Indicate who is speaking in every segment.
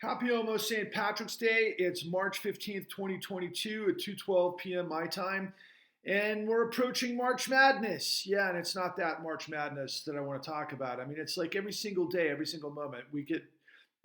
Speaker 1: Happy almost St. Patrick's Day. It's March 15th, 2022 at 2:12 p.m. my time. And we're approaching March Madness. Yeah, and it's not that March Madness that I want to talk about. I mean, it's like every single day, every single moment, we get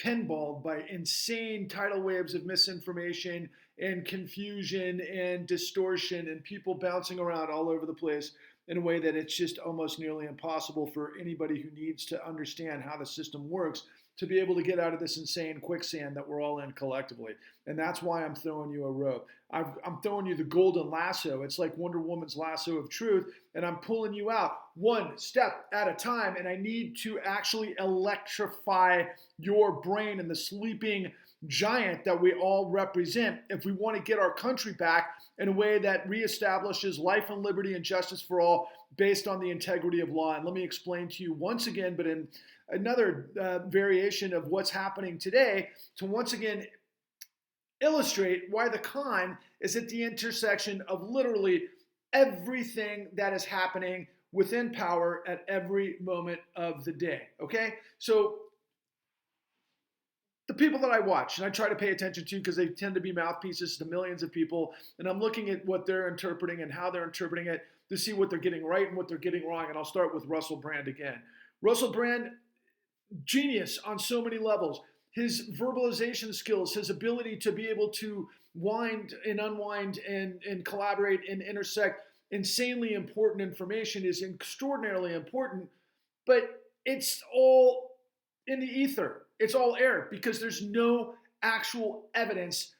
Speaker 1: pinballed by insane tidal waves of misinformation and confusion and distortion and people bouncing around all over the place in a way that it's just almost nearly impossible for anybody who needs to understand how the system works to be able to get out of this insane quicksand that we're all in collectively. And that's why I'm throwing you a rope. I'm throwing you the golden lasso. It's like Wonder Woman's lasso of truth, and I'm pulling you out one step at a time. And I need to actually electrify your brain and the sleeping giant that we all represent if we want to get our country back in a way that reestablishes life and liberty and justice for all based on the integrity of law. And let me explain to you once again, but in another variation of what's happening today, to once again illustrate why the con is at the intersection of literally everything that is happening within power at every moment of the day. Okay? So the people that I watch and I try to pay attention to because they tend to be mouthpieces to millions of people, and I'm looking at what they're interpreting and how they're interpreting it to see what they're getting right and what they're getting wrong. And I'll start with Russell Brand again. Russell Brand, genius on so many levels. His verbalization skills, his ability to be able to wind and unwind and collaborate and intersect insanely important information is extraordinarily important, but it's all in the ether. It's all air because there's no actual evidence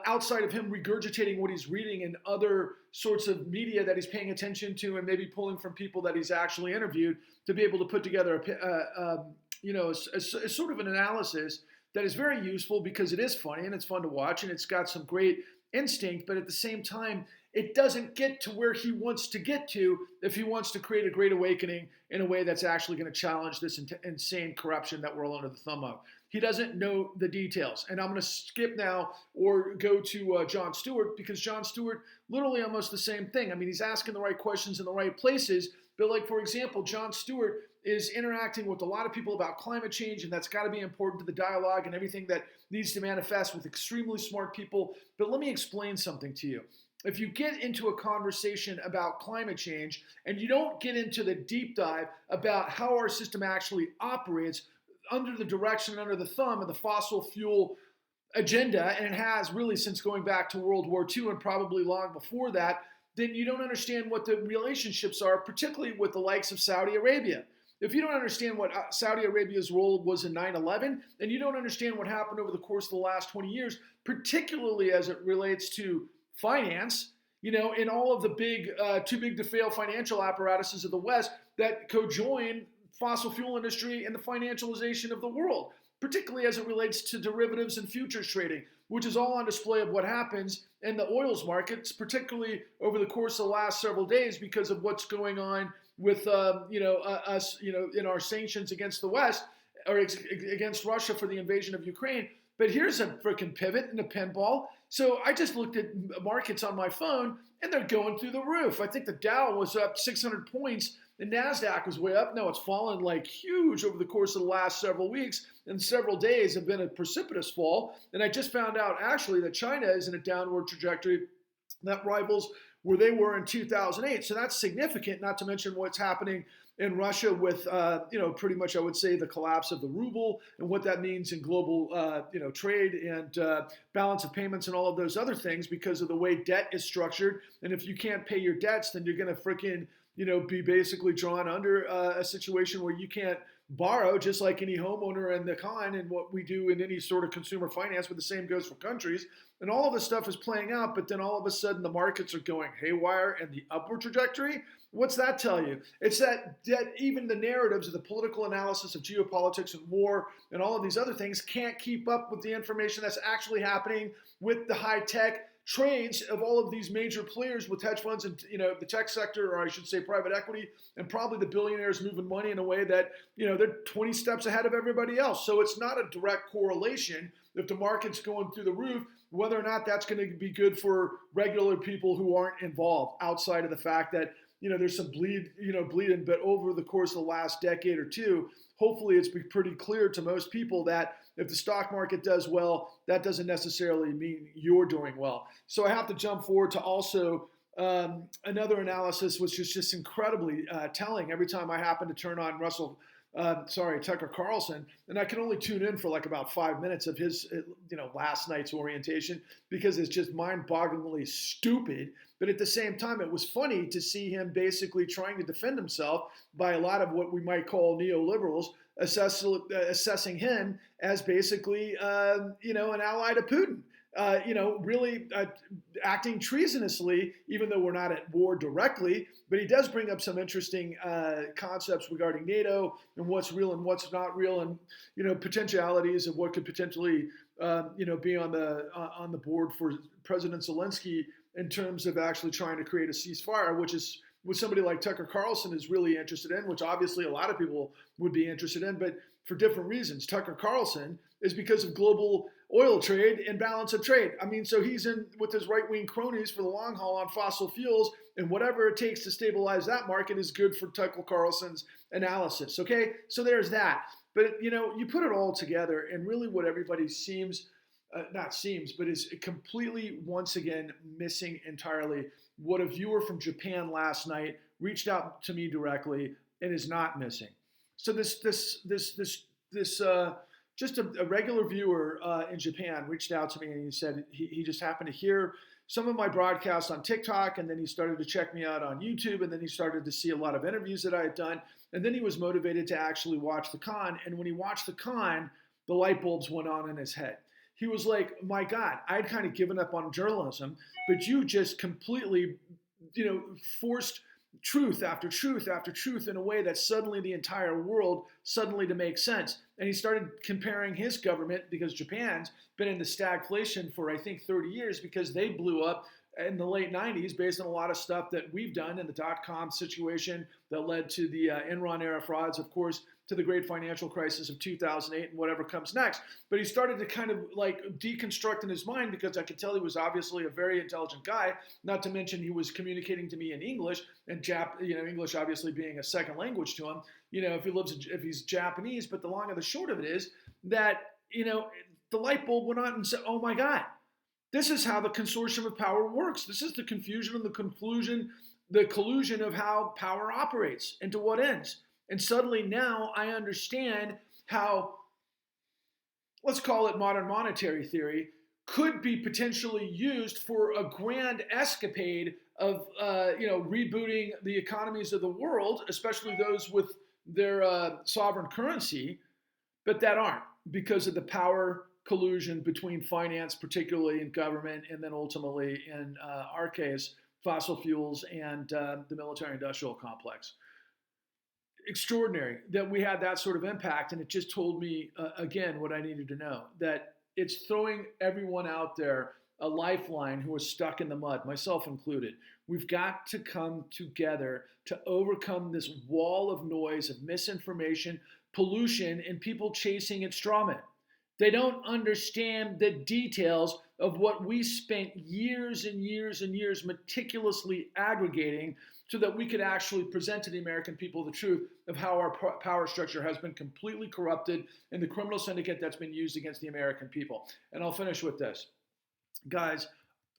Speaker 1: outside of him regurgitating what he's reading and other sorts of media that he's paying attention to and maybe pulling from people that he's actually interviewed to be able to put together a sort of an analysis that is very useful because it is funny and it's fun to watch and it's got some great instinct, but at the same time, it doesn't get to where he wants to get to if he wants to create a great awakening in a way that's actually going to challenge this insane corruption that we're all under the thumb of. He doesn't know the details. And I'm going to skip now or go to Jon Stewart because Jon Stewart, literally almost the same thing. I mean, he's asking the right questions in the right places. But like, for example, Jon Stewart is interacting with a lot of people about climate change, and that's got to be important to the dialogue and everything that needs to manifest with extremely smart people. But let me explain something to you. If you get into a conversation about climate change and you don't get into the deep dive about how our system actually operates under the direction, under the thumb of the fossil fuel agenda, and it has really since going back to World War II and probably long before that, then you don't understand what the relationships are, particularly with the likes of Saudi Arabia. If you don't understand what Saudi Arabia's role was in 9/11, and you don't understand what happened over the course of the last 20 years, particularly as it relates to finance, in all of the big, too big to fail financial apparatuses of the West that co-join fossil fuel industry and the financialization of the world, particularly as it relates to derivatives and futures trading, which is all on display of what happens in the oils markets, particularly over the course of the last several days because of what's going on with, us, in our sanctions against the West or against Russia for the invasion of Ukraine. But here's a freaking pivot and a pinball. So I just looked at markets on my phone, and they're going through the roof. I think the Dow was up 600 points. The NASDAQ was way up. No, it's fallen like huge over the course of the last several weeks, and several days have been a precipitous fall. And I just found out, actually, that China is in a downward trajectory that rivals where they were in 2008. So that's significant, not to mention what's happening in Russia with, pretty much I would say the collapse of the ruble and what that means in global, trade and balance of payments and all of those other things because of the way debt is structured. And if you can't pay your debts, then you're going to freaking, be basically drawn under a situation where you can't borrow, just like any homeowner in the con and what we do in any sort of consumer finance, but the same goes for countries. And all of this stuff is playing out, but then all of a sudden the markets are going haywire and the upward trajectory. What's that tell you? It's that even the narratives of the political analysis of geopolitics and war and all of these other things can't keep up with the information that's actually happening with the high-tech trades of all of these major players with hedge funds and the tech sector, or I should say private equity, and probably the billionaires moving money in a way that they're 20 steps ahead of everybody else. So it's not a direct correlation if the market's going through the roof, whether or not that's going to be good for regular people who aren't involved outside of the fact that there's some bleeding, but over the course of the last decade or two, hopefully it's been pretty clear to most people that if the stock market does well, that doesn't necessarily mean you're doing well. So I have to jump forward to also another analysis, which is just incredibly telling. Every time I happen to turn on Tucker Carlson, and I can only tune in for like about 5 minutes of his, last night's orientation because it's just mind-bogglingly stupid. But at the same time, it was funny to see him basically trying to defend himself by a lot of what we might call neoliberals assessing him as basically, an ally to Putin. Really acting treasonously, even though we're not at war directly. But he does bring up some interesting concepts regarding NATO and what's real and what's not real, and potentialities of what could potentially be on the board for President Zelensky in terms of actually trying to create a ceasefire, which is what somebody like Tucker Carlson is really interested in, which obviously a lot of people would be interested in, but for different reasons. Tucker Carlson is because of global oil trade and balance of trade. I mean, so he's in with his right-wing cronies for the long haul on fossil fuels, and whatever it takes to stabilize that market is good for Tucker Carlson's analysis, okay? So there's that. But, you put it all together, and really what everybody is completely, once again, missing entirely what a viewer from Japan last night reached out to me directly and is not missing. So just a regular viewer in Japan reached out to me, and he said he just happened to hear some of my broadcasts on TikTok, and then he started to check me out on YouTube, and then he started to see a lot of interviews that I had done, and then he was motivated to actually watch the con. And when he watched the con, the light bulbs went on in his head. He was like, my God, I'd kind of given up on journalism, but you just completely, forced truth after truth after truth in a way that suddenly the entire world suddenly to make sense. And he started comparing his government, because Japan's been in the stagflation for, I think, 30 years because they blew up in the late 90s based on a lot of stuff that we've done in the dot-com situation that led to the Enron era frauds, of course, to the great financial crisis of 2008 and whatever comes next. But he started to kind of like deconstruct in his mind, because I could tell he was obviously a very intelligent guy, not to mention he was communicating to me in English, and English obviously being a second language to him, if he's Japanese. But the long and the short of it is that, the light bulb went on and said, oh my God, this is how the consortium of power works. This is the confusion and the collusion of how power operates and to what ends. And suddenly now I understand how, let's call it modern monetary theory, could be potentially used for a grand escapade of, rebooting the economies of the world, especially those with their sovereign currency, but that aren't, because of the power collusion between finance, particularly in government, and then ultimately in our case, fossil fuels and the military-industrial complex. Extraordinary that we had that sort of impact, and it just told me, again, what I needed to know, that it's throwing everyone out there a lifeline who is stuck in the mud, myself included. We've got to come together to overcome this wall of noise, of misinformation, pollution, and people chasing at strawmen. They don't understand the details of what we spent years and years and years meticulously aggregating so that we could actually present to the American people the truth of how our power structure has been completely corrupted and the criminal syndicate that's been used against the American people. And I'll finish with this. Guys,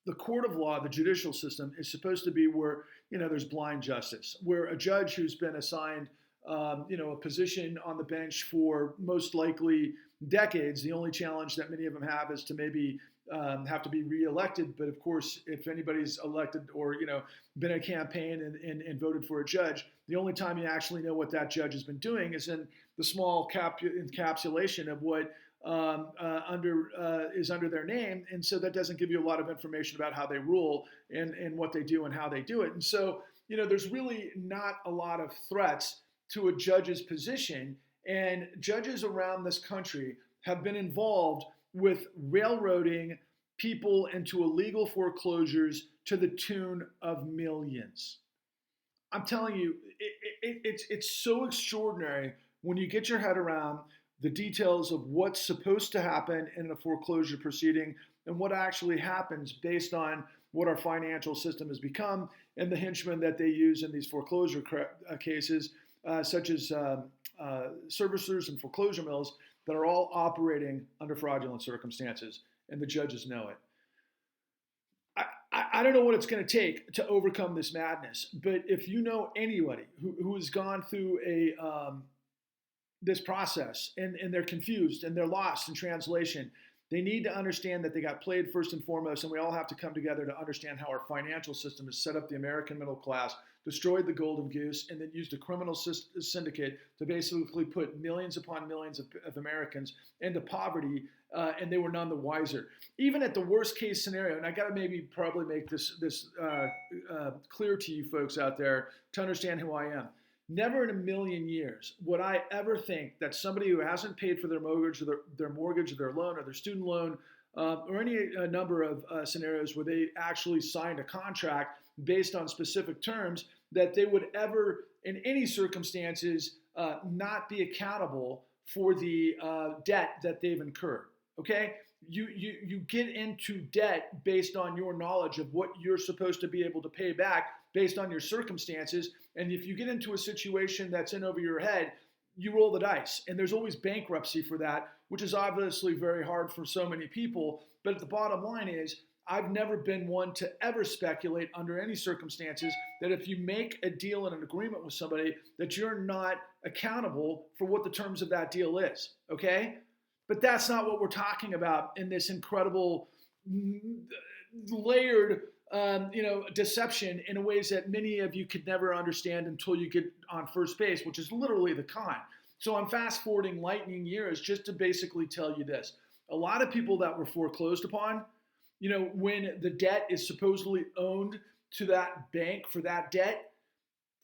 Speaker 1: the court of law, the judicial system, is supposed to be where, there's blind justice, where a judge who's been assigned a position on the bench for most likely decades. The only challenge that many of them have is to maybe have to be reelected. But of course, if anybody's elected or been in a campaign and voted for a judge, the only time you actually know what that judge has been doing is in the small encapsulation of what is under their name. And so that doesn't give you a lot of information about how they rule and what they do and how they do it. And so there's really not a lot of threats to a judge's position, and judges around this country have been involved with railroading people into illegal foreclosures to the tune of millions. I'm telling you, it's so extraordinary when you get your head around the details of what's supposed to happen in a foreclosure proceeding and what actually happens based on what our financial system has become and the henchmen that they use in these foreclosure cases, such as servicers and foreclosure mills that are all operating under fraudulent circumstances, and the judges know it. I don't know what it's going to take to overcome this madness, but if you know anybody who has gone through this process and they're confused and they're lost in translation, they need to understand that they got played first and foremost, and we all have to come together to understand how our financial system has set up the American middle class, destroyed the golden goose, and then used a criminal syndicate to basically put millions upon millions of Americans into poverty, and they were none the wiser. Even at the worst case scenario, and I got to probably make this clear to you folks out there to understand who I am. Never in a million years would I ever think that somebody who hasn't paid for their mortgage or their loan or their student loan or any number of scenarios where they actually signed a contract based on specific terms, that they would ever, in any circumstances, not be accountable for the debt that they've incurred. Okay? You get into debt based on your knowledge of what you're supposed to be able to pay back based on your circumstances. And if you get into a situation that's in over your head, you roll the dice. And there's always bankruptcy for that, which is obviously very hard for so many people. But the bottom line is, I've never been one to ever speculate under any circumstances that if you make a deal and an agreement with somebody, that you're not accountable for what the terms of that deal is, okay? But that's not what we're talking about in this incredible layered deception in ways that many of you could never understand until you get on first base, which is literally the con. So I'm fast forwarding lightning years just to basically tell you this. A lot of people that were foreclosed upon, when the debt is supposedly owned to that bank for that debt,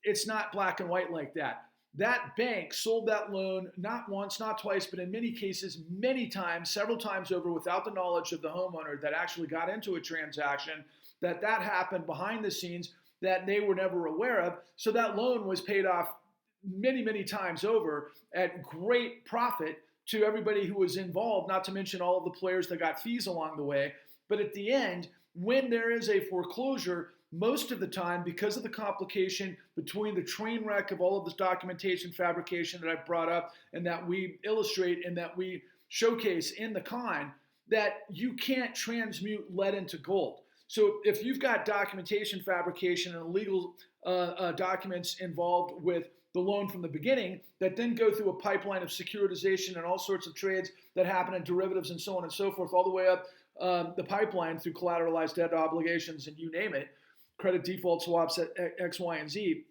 Speaker 1: it's not black and white like that. That bank sold that loan not once, not twice, but in many cases, many times, several times over without the knowledge of the homeowner that actually got into a transaction, that happened behind the scenes that they were never aware of. So that loan was paid off many, many times over at great profit to everybody who was involved, not to mention all of the players that got fees along the way. But at the end, when there is a foreclosure, most of the time, because of the complication between the train wreck of all of this documentation fabrication that I've brought up and that we illustrate and that we showcase in the con, that you can't transmute lead into gold. So if you've got documentation fabrication and illegal documents involved with the loan from the beginning that then go through a pipeline of securitization and all sorts of trades that happen in derivatives and so on and so forth, all the way up the pipeline through collateralized debt obligations and you name it, credit default swaps at X, Y, and Z,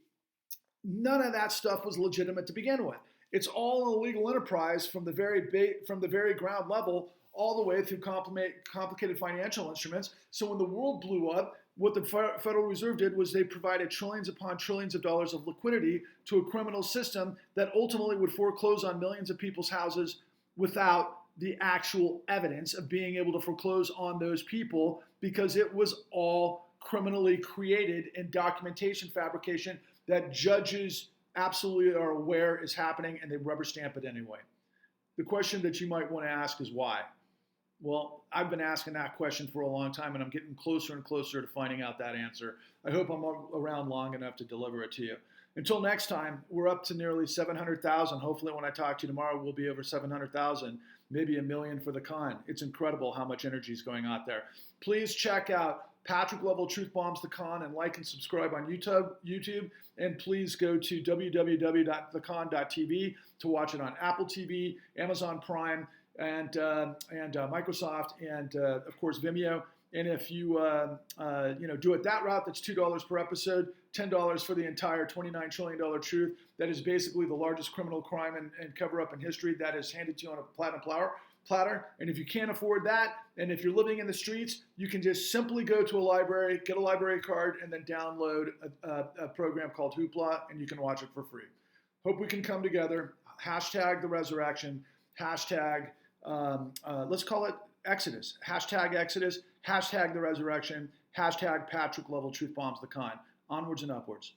Speaker 1: none of that stuff was legitimate to begin with. It's all a legal enterprise from the very ground level all the way through complicated financial instruments. So when the world blew up, what the Federal Reserve did was they provided trillions upon trillions of dollars of liquidity to a criminal system that ultimately would foreclose on millions of people's houses without the actual evidence of being able to foreclose on those people, because it was all criminally created and documentation fabrication that judges absolutely are aware is happening, and they rubber stamp it anyway. The question that you might want to ask is why? Well, I've been asking that question for a long time, and I'm getting closer and closer to finding out that answer. I hope I'm around long enough to deliver it to you. Until next time, we're up to nearly 700,000. Hopefully when I talk to you tomorrow, we'll be over 700,000, maybe 1 million for the con. It's incredible how much energy is going out there. Please check out Patrick Lovell Truth Bombs the Con and like and subscribe on YouTube. And please go to www.thecon.tv to watch it on Apple TV, Amazon Prime, and Microsoft, and of course Vimeo. And if you do it that route, that's $2 per episode, $10 for the entire $29 trillion truth. That is basically the largest criminal crime and cover-up in history that is handed to you on a platinum platter. And if you can't afford that, and if you're living in the streets, you can just simply go to a library, get a library card, and then download a program called Hoopla, and you can watch it for free. Hope we can come together. Hashtag the resurrection. Hashtag, let's call it Exodus. Hashtag Exodus. Hashtag the resurrection. Hashtag Patrick Lovell Truth Bombs the Con. Onwards and upwards.